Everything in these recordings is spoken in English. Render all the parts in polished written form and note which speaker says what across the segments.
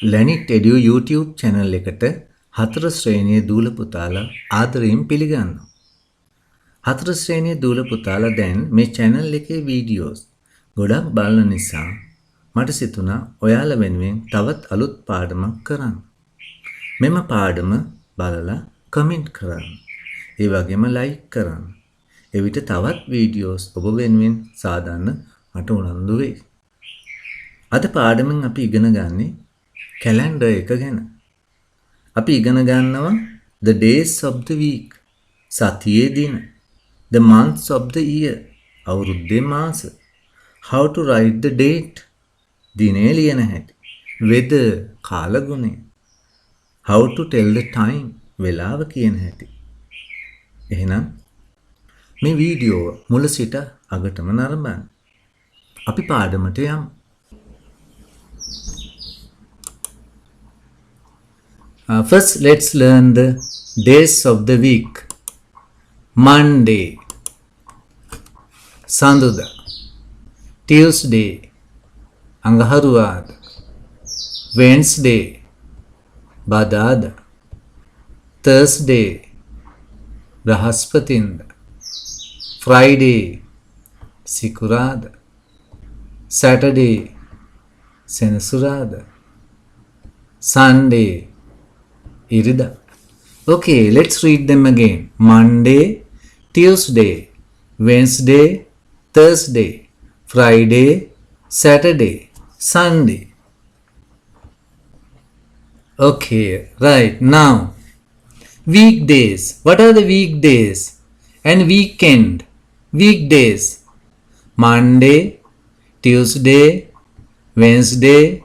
Speaker 1: ලැනිට් එඩියු YouTube channel එකට හතර ශ්‍රේණියේ දූල පුතාලා ආදරයෙන් පිළිගන්නවා. හතර ශ්‍රේණියේ දූල පුතාලා දැන් මේ channel එකේ වීඩියෝස් ගොඩක් බලන නිසා මට සිතුණා ඔයාලා වෙනුවෙන් තවත් අලුත් පාඩමක් කරන්න. මෙම පාඩම බලලා කමෙන්ට් කරන්න. ඒ වගේම ලයික් කරන්න. එවිට තවත් වීඩියෝස් ඔබ වෙනුවෙන් සාදන්න මට උනන්දු වෙයි. අද පාඩමෙන් අපි ඉගෙන ගන්නේ calendar එක ගැන. අපි ඉගෙන ගන්නවා the days of the week, සතියේ දින, the months of the year, අවුරුද්දේ මාස, how to write the date, දිනේ ලියන හැටි, weather, කාලගුණය, how to tell the time, වෙලාව කියන හැටි. එහෙනම් මේ වීඩියෝ මුල සිට අගටම නරඹන්න. අපි පාඩමට යමු. First, let's learn the days of the week. Monday, Sanduda. Tuesday, Angaharuada. Wednesday, Badada. Thursday, Brahaspatinda. Friday, Sikurada. Saturday, Senasurada. Sunday, Irida. Okay, let's read them again. Monday, Tuesday, Wednesday, Thursday, Friday, Saturday, Sunday. Okay, right. Now, weekdays. What are the weekdays? And weekend. Weekdays. Monday, Tuesday, Wednesday,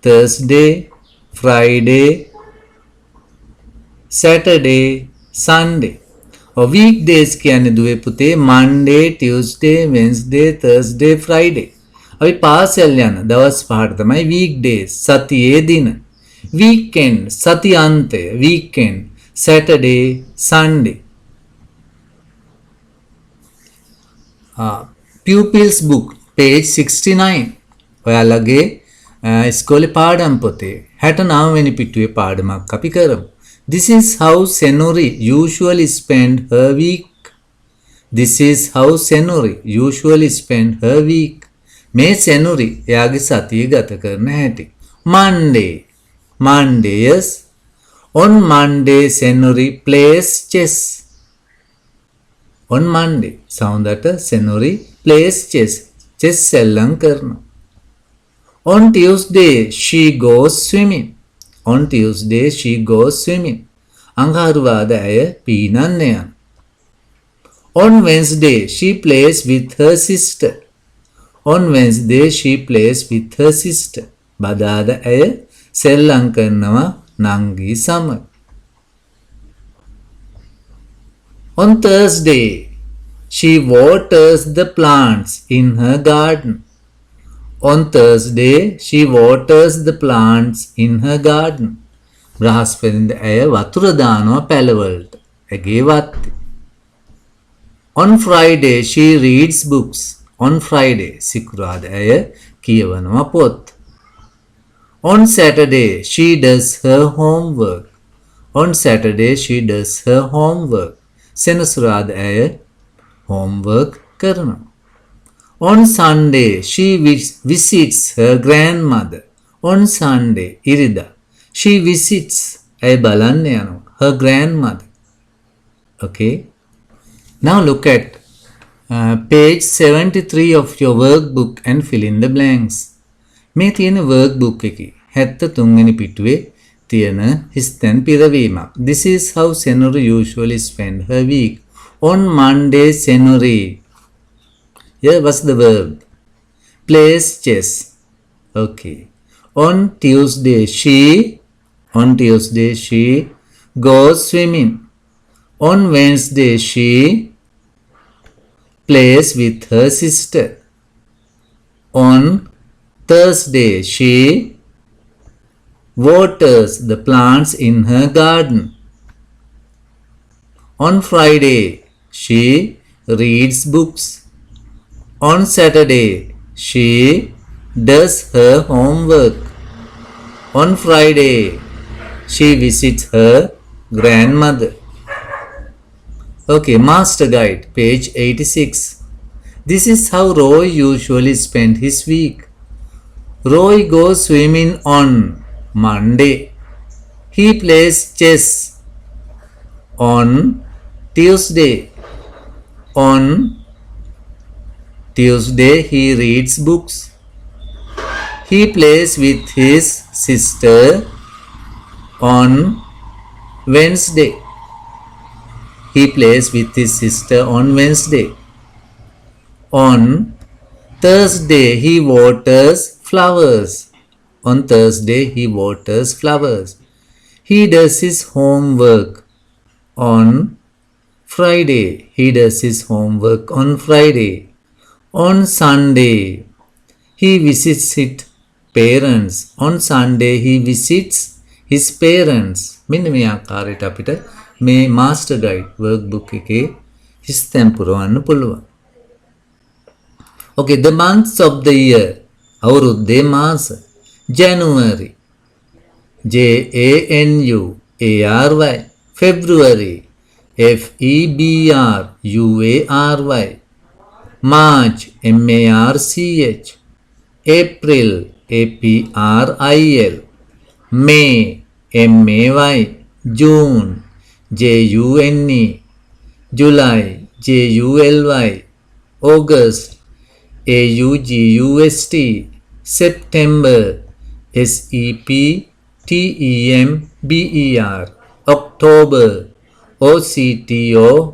Speaker 1: Thursday, Friday, Saturday, Sunday. और weekdays කියන්නේ දුවේ පුතේ Monday, Tuesday, Wednesday, Thursday, Friday. අපි පාසල් යන දවස් පහට තමයි weekdays, සතියේ දින. Weekend, සතියාන්තය, weekend, Saturday, Sunday. Pupils book, page 69. ඔයාලගේ ඉස්කෝලේ පාඩම් පොතේ 69 වෙනි පිටුවේ පාඩමක් අපි කරමු. This is how Senori usually spend her week. This is how Senori usually spend her week. මේ Senori එයාගේ සතිය ගත කරන හැටි. Monday. Monday, yes. On Monday, Senori plays chess. On Monday, සවුන්දට Senori plays chess. Chess සෙල්ලම් කරනවා. On Tuesday, she goes swimming. On Tuesday, she goes swimming. අඟහරුවාද ඇය පීනන්න යන. On Wednesday, she plays with her sister. On Wednesday, she plays with her sister. බදාද ඇය සෙල්ලම් කරනවා නංගි සමග. On Thursday, she waters the plants in her garden. On Thursday, she waters the plants in her garden. බ්‍රහස්පතින්ද ඇය වතුර දානවා පැලවලට. ඇගේ වත්තේ. On Friday, she reads books. On Friday, සිකුරාද ඇය කියවනවා පොත්. On Saturday, she does her homework. On Saturday, she does her homework. සෙනසුරාද ඇය homework කරනවා. On Sunday, she visits her grandmother. On Sunday, Irida, she visits her grandmother. Okay. Now look at page 73 of your workbook and fill in the blanks. මේ තියෙන workbook එකේ 73 වෙනි පිටුවේ තියෙන හිස්තැන් පිරවීමක්. This is how Senori usually spend her week. On Monday, Senori. Here was the verb. Plays chess. Okay. On Tuesday, she goes swimming. On Wednesday, she plays with her sister. On Thursday, she waters the plants in her garden. On Friday, she reads books. On Saturday, she does her homework. On Friday, she visits her grandmother. Okay, Master Guide, page 86. This is how Roy usually spent his week. Roy goes swimming on Monday. He plays chess on Tuesday. On Tuesday, he reads books. He plays with his sister on Wednesday. He plays with his sister on Wednesday. On Thursday, he waters flowers. On Thursday, he waters flowers. He does his homework on Friday. He does his homework on Friday. On Sunday, he visits his parents. On Sunday, he visits his parents. මෙන්න මේ ආකාරයට අපිට මේ master guide workbook එකේ හිස්තැන් පුරවන්න පුළුවන්. Okay, the months of the year. අවුරුද්දේ මාස. January. January. February. February. March. March. April. April. May. May. June. June. July. July. August. August. September. September. October. October.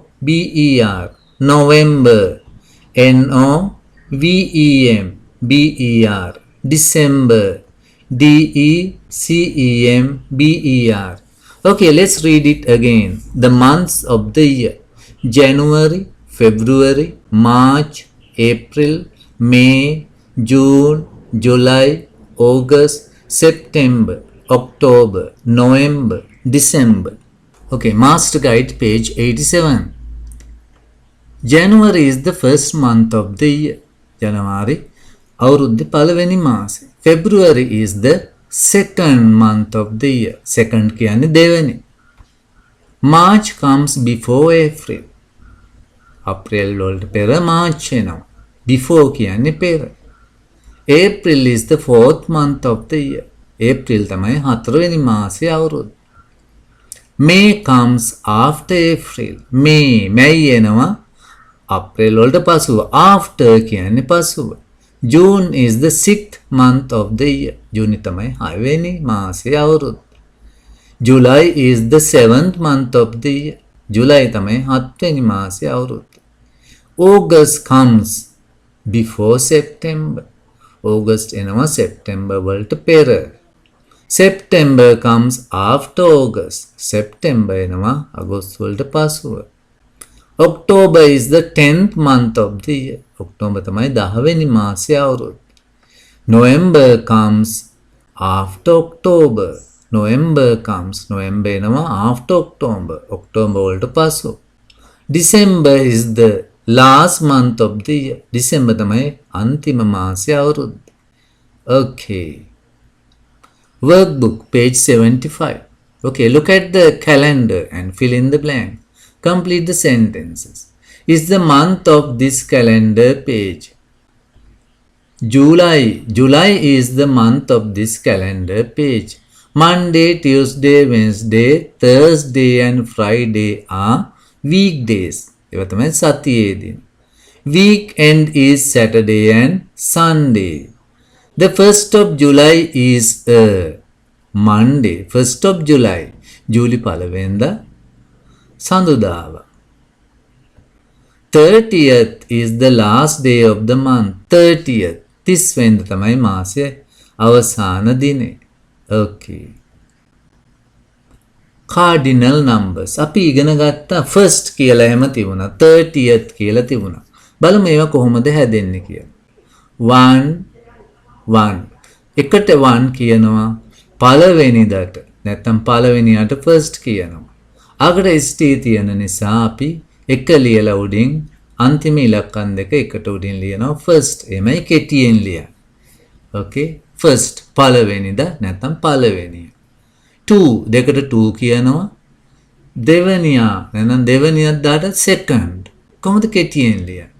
Speaker 1: November. November. December. December. Okay, let's read it again. The months of the year: January, February, March, April, May, June, July, August, September, October, November, December. Okay, Master Guide, page 87. January is the first month of the year. January අවුරුද්දේ පළවෙනි මාසය. February is the second month of the year. Second කියන්නේ දෙවෙනි. March comes before April. April වලට පෙර March එනවා. Before කියන්නේ පෙර. April is the fourth month of the year. April තමයි හතරවෙනි මාසයේ අවුරුද්ද. May comes after April. May එනවා April වලට පසුව. After කියන්නේ පසුව. June is the sixth month of the year. June තමයි හයවෙනි මාසයේ අවුරුද්ද. July is the seventh month of the year. July තමයි හත්වෙනි මාසයේ අවුරුද්ද. August comes before September. August එනවා September වලට පෙර. September comes after August. September එනවා August වලට පසුව. October is the 10th month of the year. October තමයි 10වෙනි මාසයේ අවුරුද්ද. November comes after October. November එනවා after October. October වලට පසු. December is the last month of the year. December තමයි අන්තිම මාසයේ අවුරුද්ද. Okay. Workbook, page 75. Okay, look at the calendar and fill in the blank. Complete the sentences. Is the month of this calendar page? July. July is the month of this calendar page. Monday, Tuesday, Wednesday, Thursday and Friday are weekdays. ඒවා තමයි සතියේ දින. Weekend is Saturday and Sunday. The 1st of July is a Monday. 1st of July. July පළවෙනිදා සඳුදාව. 30th is the last day of the month. 30th. 30 වෙනිදා තමයි මාසයේ අවසාන දිනේ. Okay. Cardinal numbers. අපි ඉගෙන ගත්තා first කියලා එහෙම තිබුණා. 30th කියලා තිබුණා. බලමු ඒවා කොහොමද හැදෙන්නේ කියලා. 1 1. එකට 1 කියනවා පළවෙනිදට. නැත්නම් පළවෙනියට first කියනවා. අගට ST තියෙන නිසා අපි එක ලියලා උඩින් අන්තිම ඉලක්කම් දෙක එකට උඩින් ලියනවා first. එමයි කෙටියෙන් ලියන්න. Okay. first පළවෙනිදා නැත්නම් පළවෙනිය. 2 දෙකට 2 කියනවා. දෙවනියා නැත්නම් දෙවනියක් දාට second. කොහොමද කෙටියෙන් ලියන්නේ?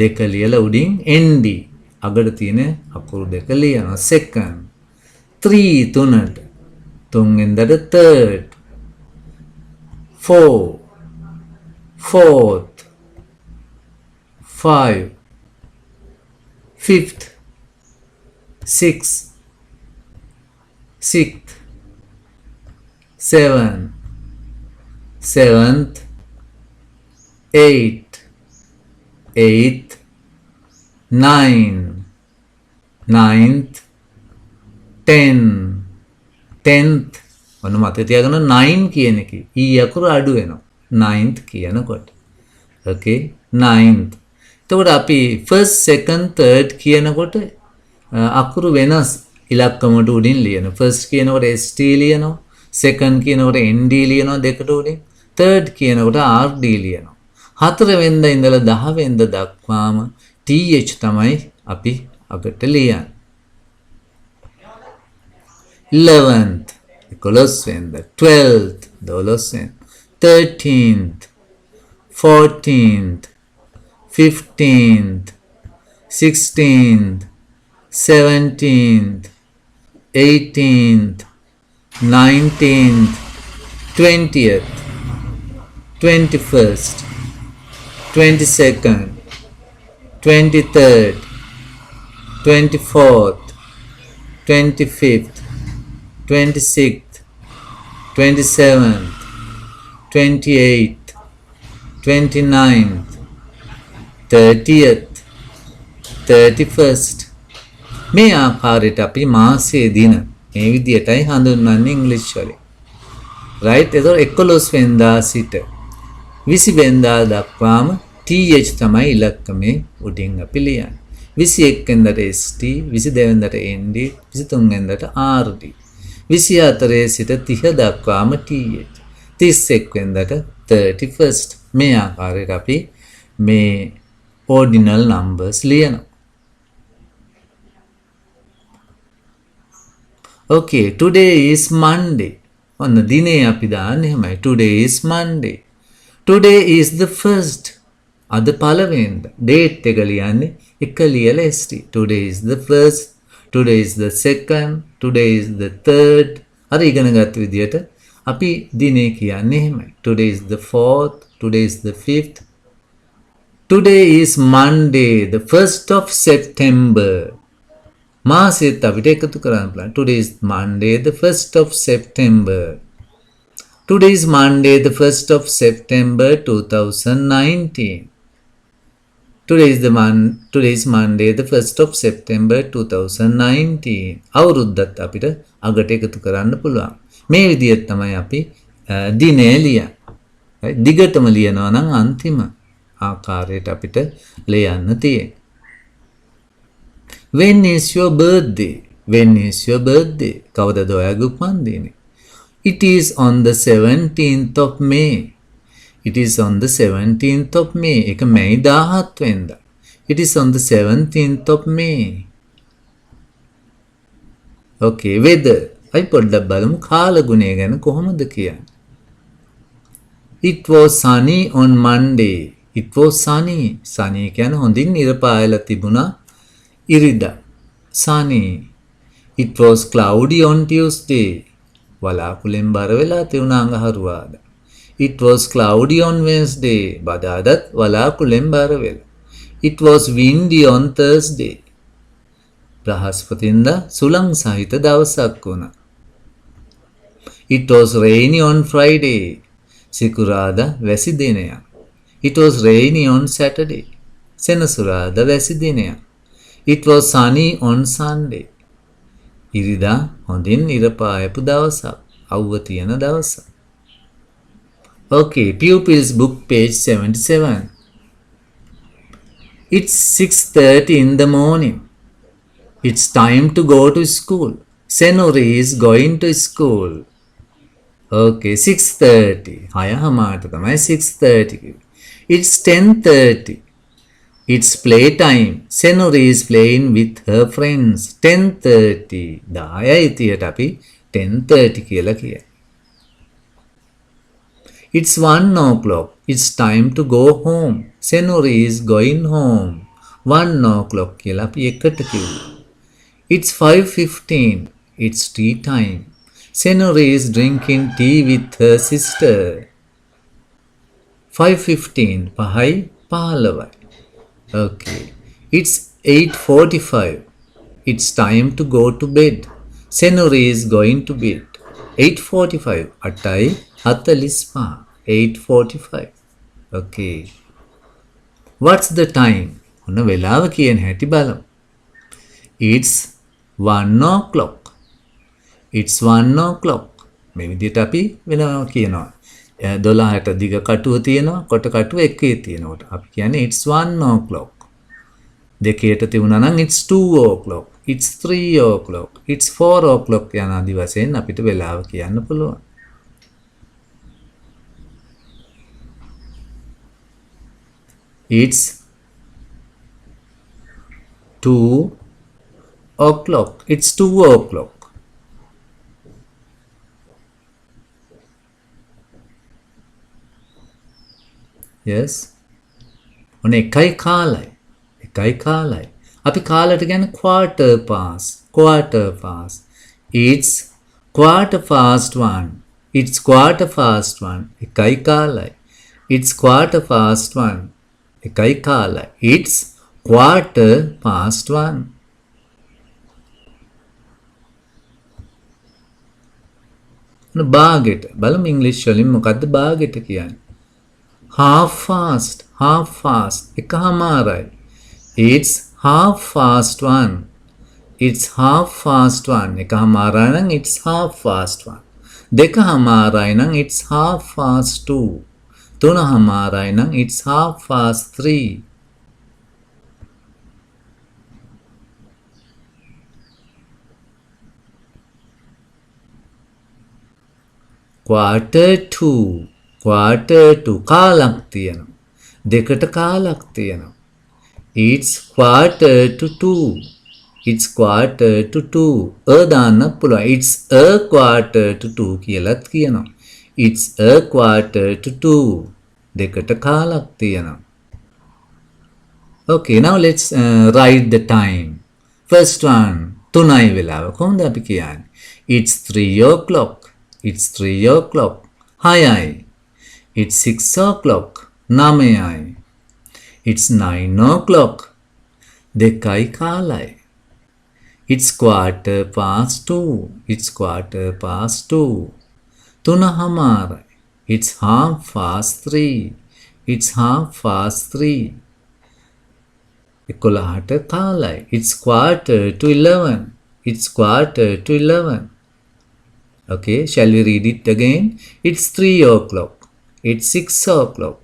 Speaker 1: දෙක ලියලා උඩින් nd අගට තියෙන අකුරු දෙක ලියනවා second. 3 තුනට. තුන්වෙනිදාට third. 4 fourth. 5 fifth. 6 sixth. 7 seventh. 8 eighth. 9 ninth. 10 tenth. ඔන්න මතක තියාගන්න 9 කියන එකේ ඊ අකුර අඩු වෙනවා 9th කියනකොට. okay 9th. එතකොට අපි first second third කියනකොට අකුරු වෙනස් ඉලක්කමට උඩින් ලියන. first කියනකොට st ලියනවා. second කියනකොට nd ලියනවා දෙකට උඩින්. third කියනකොට rd ලියනවා. හතර වෙනිදා ඉඳලා 10 වෙනිදා දක්වාම th තමයි අපි අගට ලියන්නේ. 11th 11 වෙනිදා 12th 12 වෙනිදා 13th 14th 15th 16th 17th 18th 19th 20th 21st 22nd 23rd 24th 25th 26th 27th 28th 29th 30th 31st මේ ආකාරයට අපි මාසයේ දින මේ විදියටයි හඳුන්වන්නේ ඉංග්‍රීසි වලින්. right? එතකොට 11 වෙනිදා සිට 20 වෙනිදා දක්වාම th තමයි ඉලක්කමේ උඩින් අපි ලියන්නේ. 21 වෙනිදාට st, 22 වෙනිදාට nd, 23 වෙනිදාට rd. 24 සිට 30 දක්වාම th. 31 වෙනිදාට 31st. මේ ආකාරයට අපි මේ ordinal numbers ලියනවා. okay today is Monday. ඔන්න දිනේ අපි දාන්නේ එහෙමයි. today is Monday. today is the first. අද පළවෙනිදා. date එක ලියන්නේ එක ලියලා st. today is the first. today is the second. today is the third. අර ඉගෙනගත් විදියට අපි දිනේ කියන්නේ එහෙමයි. today is the fourth. today is the fifth. today is Monday, the 1st of September. මාසෙත් අපිට එකතු කරන්න පුළුවන්. today is Monday, the 1st of September. today is Monday, the 1st of September 2019. today is Monday, the 1st of September 2019. අවුරුද්දත් අපිට අගට එකතු කරන්න පුළුවන්. මේ විදිහට තමයි අපි දිනය ලියන්නේ. දිගටම ලියනවා නම් අන්තිම ආකාරයට අපිට ලියන්න තියෙන්නේ. when is your birthday? when is your birthday? කවදද ඔයාගේ උපන්දිනේ? it is on the 17th of May. it is on the 17th of May. ඒක මැයි 17 වෙනිදා. it is on the 17th of May. okay weather. අපි පොඩ්ඩක් බලමු කාල ගුණය ගැන කොහොමද කියන්නේ. it was sunny on Monday. it was sunny. sunny කියන්නේ හොඳින් ඉර පායලා තිබුණා ඉරිදා. sunny. it was cloudy on Tuesday. වලාකුළෙන් බර වෙලා තිබුණා අඟහරුවාදා. it was cloudy on Wednesday. බදාදත් වලාකුළෙන් බර වෙලා. it was windy on Thursday. බ්‍රහස්පතින්දා සුළං සහිත දවසක් වුණා. it was rainy on Friday. සිකුරාදා වැසි දිනයක්. it was rainy on Saturday. සෙනසුරාදා වැසි දිනයක්. it was sunny on Sunday. ඉරිදා හොඳින් ඉර පායපු දවසක්. අවුව තියෙන දවසක්. okay pupils book page 77. it's 6:30 in the morning. it's time to go to school. Senuri is going to school. okay 6:30 6:30 තමයි 6:30 it's 10:30 It's playtime. Senuri is playing with her friends. 10:30. 10යි 30ට අපි 10:30 කියලා කියයි. It's 1 o'clock. It's time to go home. Senuri is going home. 1 o'clock කියලා අපි එකට කිව්වා. It's 5:15. It's tea time. Senuri is drinking tea with her sister. 5:15. 5යි 15යි. Okay. It's 8:45. It's time to go to bed. Senuri is going to bed. 8:45. 8යි 45. 8:45. Okay. What's the time? ඔන්න වෙලාව කියන හැටි බලමු. It's 1 o'clock. It's 1 o'clock. මේ විදිහට අපි වෙලාව කියනවා. 12ට දිග කටුව තියෙනවා, කොට කටුව එකේ තියෙනකොට අපි කියන්නේ it's 1 o'clock. දෙකේට තිබුණා නම් it's 2 o'clock. It's 3 o'clock. It's 4 o'clock යන ආදි වශයෙන් අපිට වෙලාව කියන්න පුළුවන්. It's 2 o'clock. It's 2 o'clock. Yes. ඔන්න එකයි කාලයි. එකයි කාලයි. අපි කාලයට කියන්නේ quarter past. Quarter past. It's quarter past 1. It's quarter past 1. එකයි කාලයි. It's quarter past 1. එකයි කාලයි. It's quarter past 1. භාගෙට බලමු ඉංග්‍රීසි වලින් මොකද්ද භාගෙට කියන්නේ? Half fast. Half fast. එකහමාරයි. It's half past 1. It's half past 1. එකහමාරයි නම් it's half past 1. දෙකහමාරයි නම් it's half past 2. තුනහමාරයි නම් it's half past 3. quarter to. quarter to කාලක් තියෙනවා. දෙකට කාලක් තියෙනවා. It's quarter to 2. It's quarter to 2. දාන්න පුළුවන්. It's a quarter to 2 කියලාත් කියනවා. It's a quarter to 2. දෙකට කාලක් තියෙනවා. Okay, now let's write the time. First one, 3යි වෙලාව. කොහොමද අපි කියන්නේ? It's 3 o'clock. It's 3 o'clock. 6යි. It's 6 o'clock. 9යි. It's 9 o'clock. දෙකයි කාලයි. It's quarter past 2. It's quarter past 2. තුනහමාරයි. It's half past 3. It's half past 3. 11ට කාලයි. It's quarter to 11. It's quarter to 11. Okay, shall we read it again? It's 3 o'clock. It's 6 o'clock.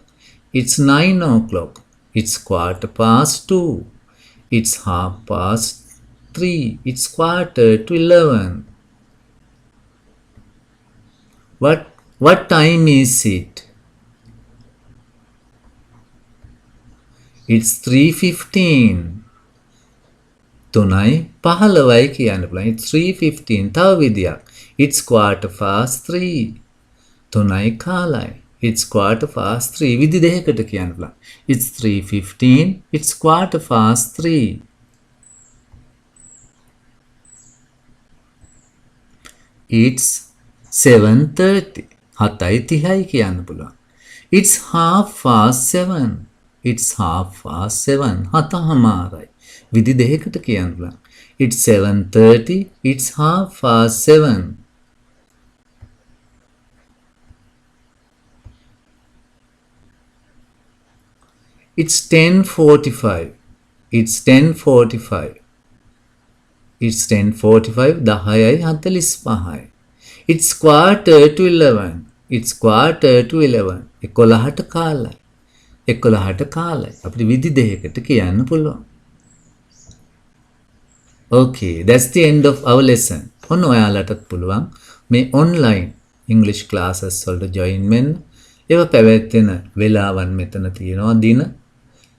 Speaker 1: It's 9 o'clock. It's quarter past 2. It's half past 3. It's quarter to 11. What time is it? It's 3:15. 3යි 15යි කියන්න පුළුවන්. It's 3:15. තව විදියක්. It's quarter past 3. 3යි කාලයි. It's quarter past 3. විදි දෙකකට කියන්න පුළුවන්. It's 3:15. It's quarter past 3. It's 7:30. 7:30යි කියන්න පුළුවන්. It's half past 7. It's half past 7. 7:00. විදි දෙකකට කියන්න පුළුවන්. It's 7:30. It's half past 7. It's 10:45. It's 10:45. It's 10:45. 10යි 45යි. It's quarter to 11. It's quarter to 11. 11ට කාලයි. 11ට කාලයි. අපිට විදි දෙකකට කියන්න පුළුවන්. Okay, that's the end of our lesson. ඔන්න ඔයාලටත් පුළුවන් මේ online English classes වලට join වෙන්න. ඒව පැවැත්වෙන වෙලාවන් මෙතන තියෙනවා දින.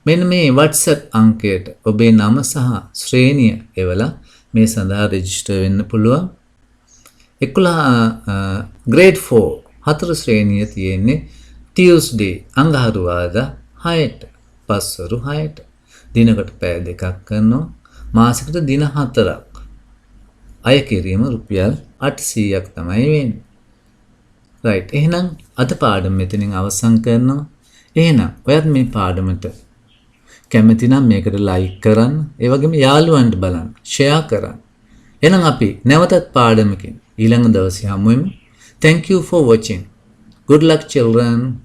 Speaker 1: මෙන්න මේ WhatsApp අංකයට ඔබේ නම සහ ශ්‍රේණිය එවලා මේ සඳහා රෙජිස්ටර් වෙන්න පුළුවන්. 11 grade 4 හතර ශ්‍රේණිය තියෙන්නේ Tuesday අඟහරුවාදා 6ට පස්වරු 6ට දිනකට පැය දෙකක් කරනවා මාසෙකට දින 4ක් අය කිරීම රුපියල් 800ක් තමයි වෙන්නේ. right එහෙනම් අද පාඩම මෙතනින් අවසන් කරනවා. එහෙනම් ඔයත් මේ පාඩමට කැමති නම් මේකට ලයික් කරන්න, ඒ වගේම යාළුවන්ට බලන්න, ෂෙයා කරන්න. එහෙනම් අපි නැවතත් පාඩමකින් ඊළඟ දවසේ හමු වෙමු. Thank you for watching. Good luck children.